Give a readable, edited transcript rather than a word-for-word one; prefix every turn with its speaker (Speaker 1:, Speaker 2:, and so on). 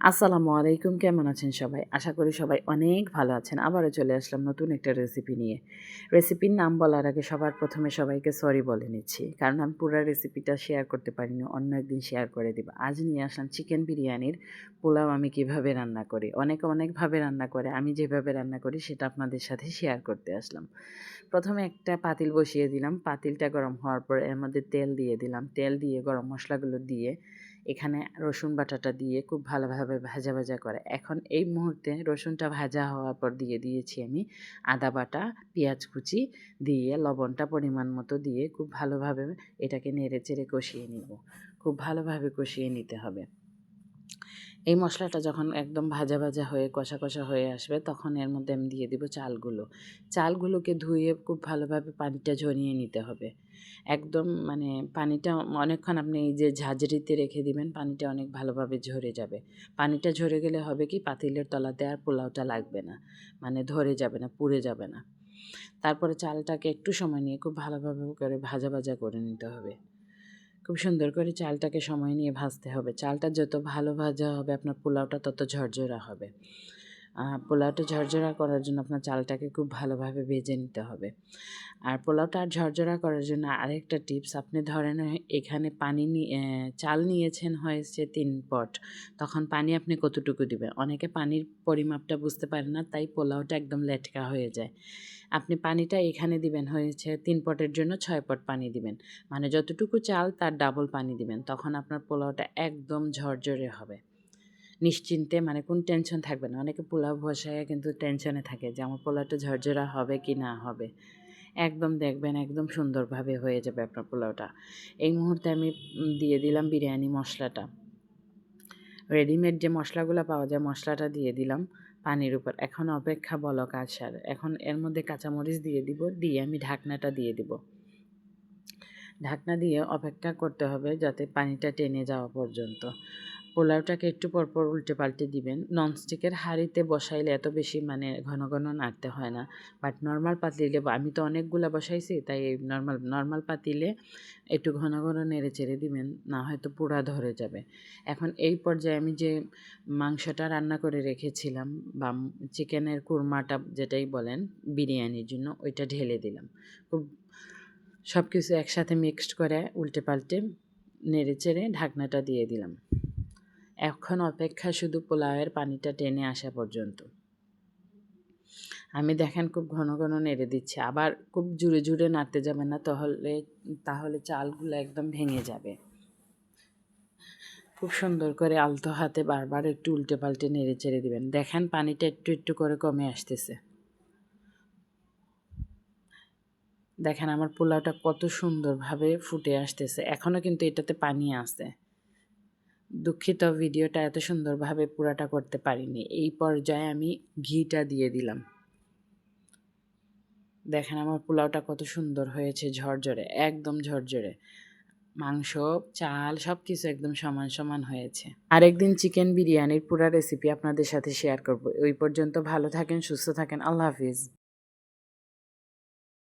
Speaker 1: আসসালামু আলাইকুম, কেমন আছেন সবাই? আশা করি সবাই অনেক ভালো আছেন। আবারও চলে আসলাম নতুন একটা রেসিপি নিয়ে। রেসিপির নাম বলার আগে সবার প্রথমে সবাইকে সরি বলে নিচ্ছি। কারণ আমি পুরা রেসিপিটা শেয়ার করতে পারিনি। অন্য একদিন শেয়ার করে দিব। আজ নিয়ে আসলাম চিকেন বিরিয়ানির পোলাও আমি কিভাবে রান্না করি। অনেকে অনেকভাবে রান্না করে। আমি যেভাবে রান্না করি সেটা আপনাদের সাথে শেয়ার করতে আসলাম। প্রথমে একটা পাতিল বসিয়ে দিলাম। পাতিলটা গরম হওয়ার পর এর মধ্যে তেল দিয়ে দিলাম। তেল দিয়ে গরম মসলাগুলো দিয়ে এখানে রসুন বাটাটা দিয়ে খুব ভালোভাবে ভাজা ভাজা করে। এখন এই মুহূর্তে রসুনটা ভাজা হওয়ার পর দিয়ে দিয়েছি আমি আদা বাটা, পেঁয়াজ কুচি দিয়ে লবণটা পরিমাণ মতো দিয়ে খুব ভালোভাবে এটাকে নেড়েচেড়ে কষিয়ে নিব। খুব ভালোভাবে কষিয়ে নিতে হবে। এই মশলাটা যখন একদম ভাজা ভাজা হয়ে কষা কষা হয়ে আসবে তখন এর মধ্যে আমি দিয়ে দিব চালগুলো। চালগুলোকে ধুয়ে খুব ভালোভাবে পানিটা ঝরিয়ে নিতে হবে। একদম মানে পানিটা অনেকক্ষণ আপনি এই যে ঝাঁঝরিতে রেখে দিবেন, পানিটা অনেক ভালোভাবে ঝরে যাবে। পানিটা ঝরে গেলে হবে কি পাতিলের তলাতে আর পোলাওটা লাগবে না, মানে ধরে যাবে না, পুড়ে যাবে না। তারপরে চালটাকে একটু সময় নিয়ে খুব ভালোভাবে করে ভাজা ভাজা করে নিতে হবে। খুব সুন্দর করে চালটাকে সময় নিয়ে ভাজতে হবে। চালটা যত ভালো ভাজা হবে আপনার পোলাওটা তত ঝরঝরা হবে। পোলাওটা ঝরঝরা করার জন্য আপনার চালটাকে খুব ভালোভাবে ভেজে নিতে হবে। আর পোলাওটা আর ঝরঝরা করার জন্য আরেকটা টিপস, আপনি ধরেন এখানে চাল নিয়েছেন হয়েছে ৩ পট, তখন পানি আপনি কতটুকু দিবেন? অনেকে পানির পরিমাপটা বুঝতে পারে না, তাই পোলাওটা একদম লেটকা হয়ে যায়। আপনি পানিটা এখানে দিবেন হয়েছে ৩ পটের জন্য ৬ পট পানি দিবেন। মানে যতটুকু চাল তার ডাবল পানি দিবেন। তখন আপনার পোলাওটা একদম ঝরঝরে হবে। নিশ্চিন্তে মানে কোনো টেনশন থাকবে না। অনেকে পোলাও বসায়ে কিন্তু টেনশনে থাকে যে আমার পোলাওটা ঝরঝরা হবে কি না হবে। একদম দেখবেন একদম সুন্দরভাবে হয়ে যাবে আপনার পোলাওটা। এই মুহূর্তে আমি দিয়ে দিলাম বিরিয়ানি মশলাটা। রেডিমেড যে মশলাগুলো পাওয়া যায় মশলাটা দিয়ে দিলাম পানির উপর। এখন অপেক্ষা বলক আসার। এখন এর মধ্যে কাঁচামরিচ দিয়ে দিব, দিয়ে আমি ঢাকনাটা দিয়ে দিব। ঢাকনা দিয়ে অপেক্ষা করতে হবে যাতে পানিটা টেনে যাওয়া পর্যন্ত। পোলাওটাকে একটু পরপর উল্টে পাল্টে দিবেন। ননস্টিকের হাঁড়িতে বসাইলে এত বেশি মানে ঘন ঘন নাড়তে হয় না, বাট নর্মাল পাতিলে আমি তো অনেকগুলা বসাইছি, তাই এই নর্মাল পাতিলে একটু ঘন ঘন নেড়ে চেড়ে দিবেন, না হয়তো পোড়া ধরে যাবে। এখন এই পর্যায়ে আমি যে মাংসটা রান্না করে রেখেছিলাম বা চিকেনের কুরমাটা যেটাই বলেন বিরিয়ানির জন্য, ওইটা ঢেলে দিলাম। খুব সব কিছু একসাথে মিক্সড করে উল্টে পাল্টে নেড়ে চেড়ে ঢাকনাটা দিয়ে দিলাম। এখন অপেক্ষা শুধু পোলাওয়ের পানিটা টেনে আসা পর্যন্ত। আমি দেখেন খুব ঘন ঘন নেড়ে দিচ্ছি, আবার খুব জুড়ে জুড়ে নাড়তে যাবে না, তাহলে চালগুলো একদম ভেঙে যাবে। খুব সুন্দর করে আলতো হাতে বারবার একটু উল্টে পাল্টে নেড়ে চেড়ে দিবেন। দেখেন পানিটা একটু একটু করে কমে আসতেছে। দেখেন আমার পোলাওটা কত সুন্দরভাবে ফুটে আসতেছে। এখনও কিন্তু এটাতে পানি আছে। দুঃখিত, ভিডিওটা এত সুন্দরভাবে পুরাটা করতে পারিনি। এই পর্যায়ে আমি ঘিটা দিয়ে দিলাম। দেখেন আমার পোলাওটা কত সুন্দর হয়েছে, ঝরঝরে, একদম ঝরঝরে। মাংস, চাল সব কিছু একদম সমান সমান হয়েছে। আরেকদিন চিকেন বিরিয়ানির পুরা রেসিপি আপনাদের সাথে শেয়ার করব। ওই পর্যন্ত ভালো থাকেন, সুস্থ থাকেন। আল্লাহ হাফিজ।